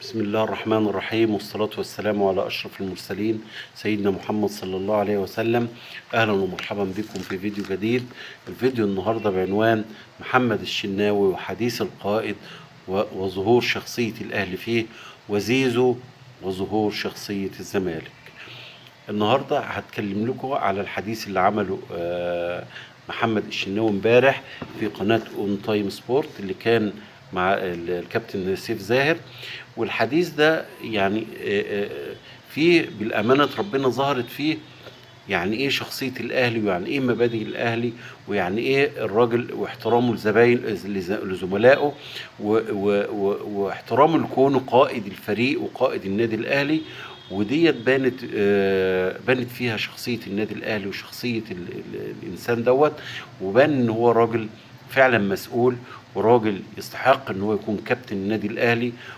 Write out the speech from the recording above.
بسم الله الرحمن الرحيم، والصلاة والسلام على أشرف المرسلين سيدنا محمد صلى الله عليه وسلم. أهلا ومرحبا بكم في فيديو جديد. الفيديو النهاردة بعنوان محمد الشناوي وحديث القائد وظهور شخصية الأهلي فيه، وزيزو وظهور شخصية الزمالك. النهاردة هتكلم لكم على الحديث اللي عمله محمد الشناوي امبارح في قناة اون تايم سبورت اللي كان مع الكابتن سيف زاهر. والحديث ده يعني فيه بالأمانة ربنا ظهرت فيه يعني ايه شخصية الاهلي، ويعني ايه مبادئ الاهلي، ويعني ايه الراجل واحترامه لزملائه، واحترامه لكونه قائد الفريق وقائد النادي الاهلي. وديت بانت فيها شخصية النادي الاهلي وشخصية الانسان دوت. وبان ان هو راجل فعلا مسؤول، وراجل يستحق ان هو يكون كابتن النادي الاهلي،